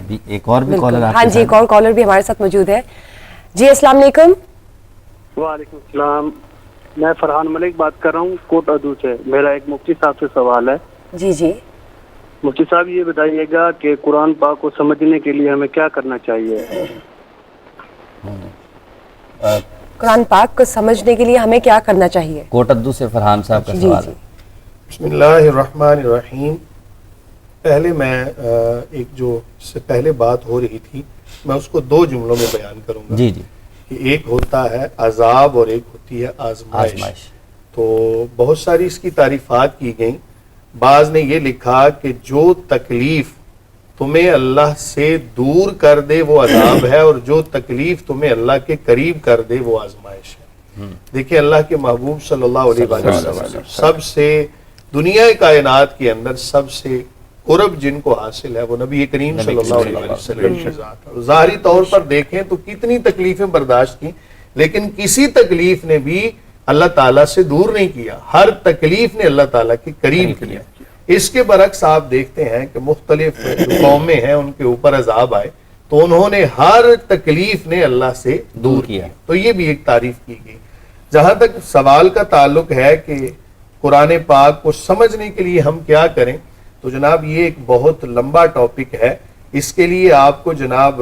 ابھی ایک اور بھی کالر. ہاں جی، ایک اور کالر بھی ہمارے ساتھ موجود ہے. جی السلام علیکم. وعلیکم السلام. میں فرحان ملک بات کر رہا ہوں کوٹ ادو سے. میرا ایک مفتی صاحب سے سوال ہے. جی جی. مفتی صاحب یہ بتائیے گا کہ قرآن پاک کو سمجھنے کے لیے ہمیں کیا کرنا چاہیے؟ قرآن پاک کو سمجھنے کے لیے ہمیں کیا کرنا چاہیے؟ کوٹ ادو سے فرحان صاحب کا سوال ہے. بسم اللہ الرحمن الرحیم. پہلے میں ایک جو اس سے پہلے بات ہو رہی تھی میں اس کو دو جملوں میں بیان کروں گا. جی جی. ایک ہوتا ہے عذاب اور ایک ہوتی ہے آزمائش. تو بہت ساری اس کی تعریفات کی گئیں. بعض نے یہ لکھا کہ جو تکلیف تمہیں اللہ سے دور کر دے وہ عذاب ہے اور جو تکلیف تمہیں اللہ کے قریب کر دے وہ آزمائش ہے. دیکھیں اللہ کے محبوب صلی اللہ علیہ وسلم سب سے دنیا کائنات کے اندر سب سے قرب جن کو حاصل ہے وہ نبی کریم صلی اللہ علیہ وسلم کی ذات ہے. ظاہری طور پر دیکھیں تو کتنی تکلیفیں برداشت کی لیکن کسی تکلیف نے بھی اللہ تعالیٰ سے دور نہیں کیا. ہر تکلیف نے اللہ تعالیٰ کے قریب کیا. اس کے برعکس آپ دیکھتے ہیں کہ مختلف جو قومیں ہیں ان کے اوپر عذاب آئے تو انہوں نے ہر تکلیف نے اللہ سے دور کیا. تو یہ بھی ایک تعریف کی گئی. جہاں تک سوال کا تعلق ہے کہ قرآن پاک کو سمجھنے کے لیے ہم کیا کریں تو جناب یہ ایک بہت لمبا ٹاپک ہے. اس کے لیے آپ کو جناب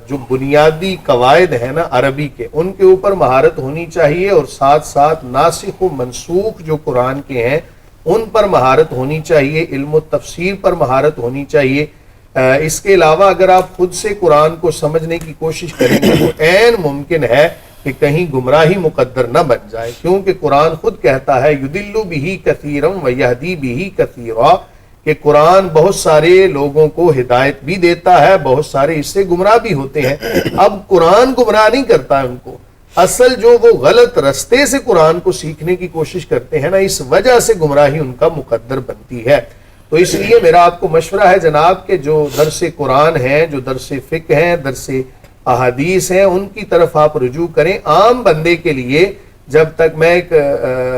جو بنیادی قواعد ہیں نا عربی کے ان کے اوپر مہارت ہونی چاہیے اور ساتھ ساتھ ناسخ و منسوخ جو قرآن کے ہیں ان پر مہارت ہونی چاہیے. علم و تفسیر پر مہارت ہونی چاہیے. اس کے علاوہ اگر آپ خود سے قرآن کو سمجھنے کی کوشش کریں گے تو عین ممکن ہے کہ کہیں گمراہی مقدر نہ بن جائے کیونکہ قرآن خود کہتا ہے یضل بہ کثیرا ویہدی بہ کثیرا کہ قرآن بہت سارے لوگوں کو ہدایت بھی دیتا ہے بہت سارے اس سے گمراہ بھی ہوتے ہیں. اب قرآن گمراہ نہیں کرتا ہے ان کو. اصل جو وہ غلط رستے سے قرآن کو سیکھنے کی کوشش کرتے ہیں نا اس وجہ سے گمراہی ان کا مقدر بنتی ہے. تو اس لیے میرا آپ کو مشورہ ہے جناب کہ جو درس قرآن ہیں جو درس فقہ ہیں درس احادیث ہیں ان کی طرف آپ رجوع کریں. عام بندے کے لیے جب تک میں ایک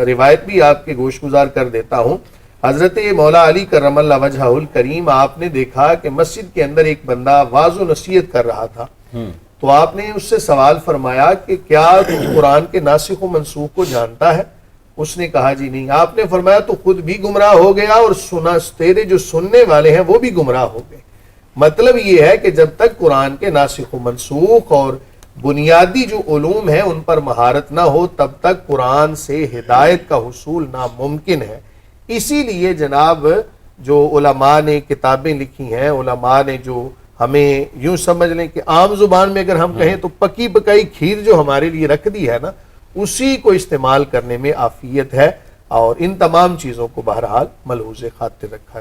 روایت بھی آپ کے گوش گزار کر دیتا ہوں. حضرت مولا علی کرم اللہ وجہہ الکریم آپ نے دیکھا کہ مسجد کے اندر ایک بندہ واعظ و نصیحت کر رہا تھا تو آپ نے اس سے سوال فرمایا کہ کیا تو قرآن کے ناسخ و منسوخ کو جانتا ہے؟ اس نے کہا جی نہیں. آپ نے فرمایا تو خود بھی گمراہ ہو گیا اور تیرے جو سننے والے ہیں وہ بھی گمراہ ہو گئے. مطلب یہ ہے کہ جب تک قرآن کے ناسخ و منسوخ اور بنیادی جو علوم ہیں ان پر مہارت نہ ہو تب تک قرآن سے ہدایت کا حصول ناممکن ہے. اسی لیے جناب جو علماء نے کتابیں لکھی ہیں علماء نے جو ہمیں یوں سمجھ لیں کہ عام زبان میں اگر ہم کہیں تو پکی پکائی کھیر جو ہمارے لیے رکھ دی ہے نا اسی کو استعمال کرنے میں عافیت ہے اور ان تمام چیزوں کو بہرحال ملحوظ خاطر رکھا